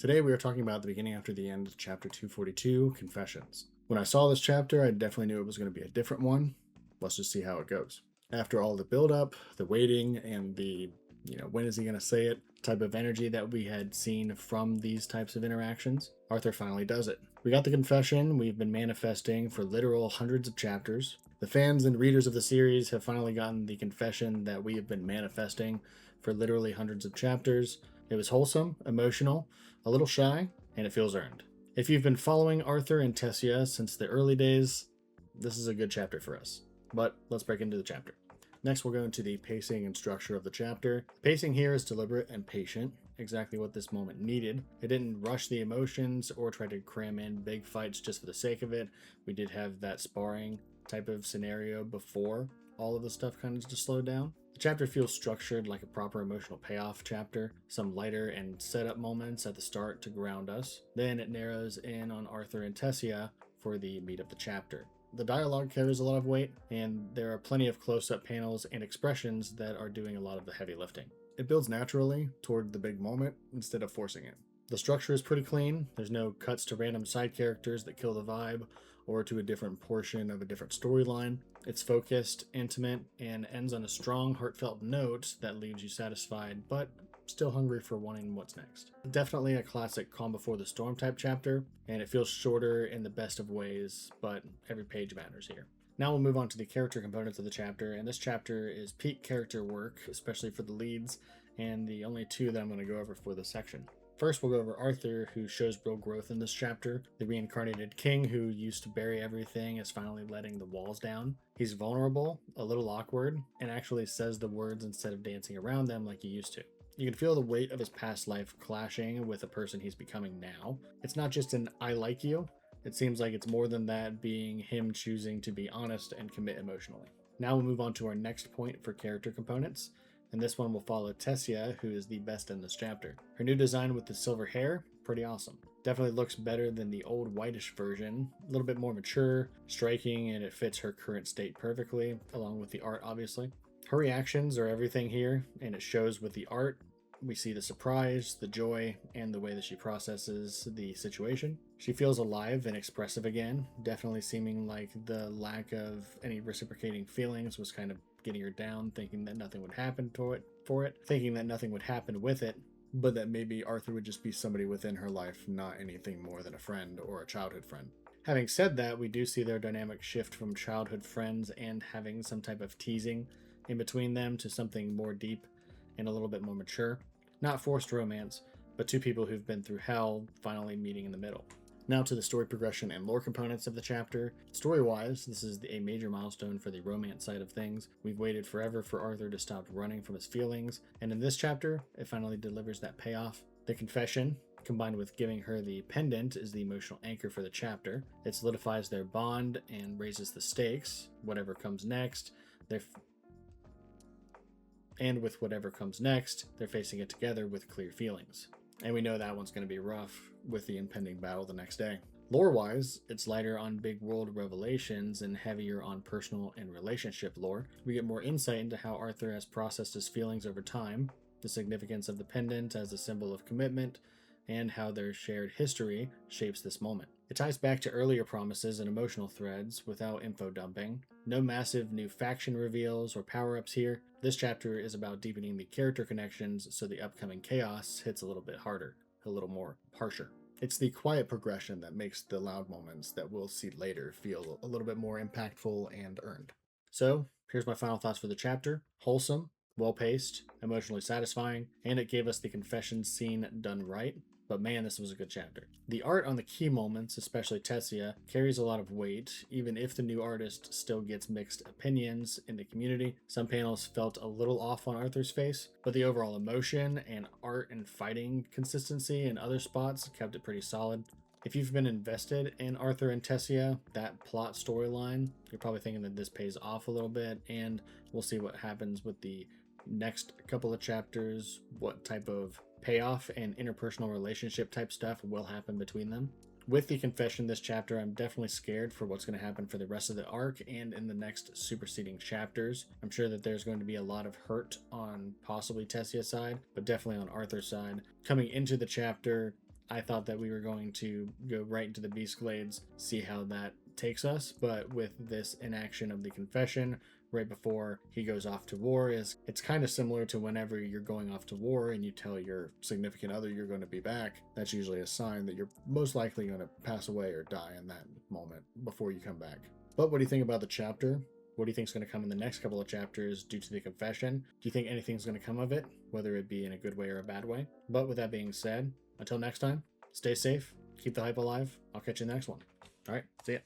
Today we are talking about the beginning after the end of chapter 242, Confessions. When I saw this chapter, I definitely knew it was going to be a different one. Let's just see how it goes. After all the build-up, the waiting, and the, when is he going to say it type of energy that we had seen from these types of interactions, Arthur finally does it. We got the confession we've been manifesting for literal hundreds of chapters. The fans and readers of the series have finally gotten the confession that we have been manifesting for literally hundreds of chapters. It was wholesome, emotional, a little shy, and it feels earned. If you've been following Arthur and Tessia since the early days, this is a good chapter for us. But let's break into the chapter. Next, we'll go into the pacing and structure of the chapter. The pacing here is deliberate and patient, exactly what this moment needed. It didn't rush the emotions or try to cram in big fights just for the sake of it. We did have that sparring type of scenario before all of the stuff kind of just slowed down. The chapter feels structured like a proper emotional payoff chapter, some lighter and setup moments at the start to ground us. Then it narrows in on Arthur and Tessia for the meat of the chapter. The dialogue carries a lot of weight, and there are plenty of close-up panels and expressions that are doing a lot of the heavy lifting. It builds naturally toward the big moment instead of forcing it. The structure is pretty clean. There's no cuts to random side characters that kill the vibe or to a different portion of a different storyline. It's focused, intimate, and ends on a strong, heartfelt note that leaves you satisfied, but still hungry for wanting what's next. Definitely a classic calm before the storm type chapter, and it feels shorter in the best of ways, but every page matters here. Now we'll move on to the character components of the chapter, and this chapter is peak character work, especially for the leads, and the only two that I'm going to go over for this section. First, we'll go over Arthur, who shows real growth in this chapter. The reincarnated king who used to bury everything is finally letting the walls down. He's vulnerable, a little awkward, and actually says the words instead of dancing around them like he used to. You can feel the weight of his past life clashing with the person he's becoming now. It's not just an I like you. It seems like it's more than that, being him choosing to be honest and commit emotionally. Now we'll move on to our next point for character components. And this one will follow Tessia, who is the best in this chapter. Her new design with the silver hair, pretty awesome. Definitely looks better than the old whitish version. A little bit more mature, striking, and it fits her current state perfectly, along with the art, obviously. Her reactions are everything here, and it shows with the art. We see the surprise, the joy, and the way that she processes the situation. She feels alive and expressive again, definitely seeming like the lack of any reciprocating feelings was kind of getting her down, thinking that nothing would happen thinking that nothing would happen with it, but that maybe Arthur would just be somebody within her life, not anything more than a friend or a childhood friend. Having said that, we do see their dynamic shift from childhood friends and having some type of teasing in between them to something more deep and a little bit more mature. Not forced romance, but two people who've been through hell finally meeting in the middle. Now to the story progression and lore components of the chapter. Story-wise, this is a major milestone for the romance side of things. We've waited forever for Arthur to stop running from his feelings, and in this chapter, it finally delivers that payoff. The confession, combined with giving her the pendant, is the emotional anchor for the chapter. It solidifies their bond and raises the stakes. Whatever comes next, they're facing it together with clear feelings. And we know that one's going to be rough with the impending battle the next day. Lore-wise, it's lighter on big world revelations and heavier on personal and relationship lore. We get more insight into how Arthur has processed his feelings over time, the significance of the pendant as a symbol of commitment, and how their shared history shapes this moment. It ties back to earlier promises and emotional threads without info dumping. No massive new faction reveals or power-ups here. This chapter is about deepening the character connections so the upcoming chaos hits a little bit harder, a little more harsher. It's the quiet progression that makes the loud moments that we'll see later feel a little bit more impactful and earned. So, here's my final thoughts for the chapter. Wholesome, well-paced, emotionally satisfying, and it gave us the confession scene done right. But man, this was a good chapter. The art on the key moments, especially Tessia, carries a lot of weight, even if the new artist still gets mixed opinions in the community. Some panels felt a little off on Arthur's face, but the overall emotion and art and fighting consistency in other spots kept it pretty solid. If you've been invested in Arthur and Tessia, that plot storyline, you're probably thinking that this pays off a little bit, and we'll see what happens with the next couple of chapters, what type of payoff and interpersonal relationship type stuff will happen between them. With the confession this chapter, I'm definitely scared for what's going to happen for the rest of the arc and in the next superseding chapters. I'm sure that there's going to be a lot of hurt on possibly Tessia's side, but definitely on Arthur's side. Coming into the chapter, I thought that we were going to go right into the Beast Glades, see how that takes us, but with this inaction of the confession right before he goes off to war, is it's kind of similar to whenever you're going off to war and you tell your significant other you're going to be back. That's usually a sign that you're most likely going to pass away or die in that moment before you come back. But what do you think about the chapter? What do you think is going to come in the next couple of chapters due to the confession? Do you think anything's going to come of it, whether it be in a good way or a bad way? But with that being said, until next time, stay safe, keep the hype alive. I'll catch you in the next one. All right, see ya.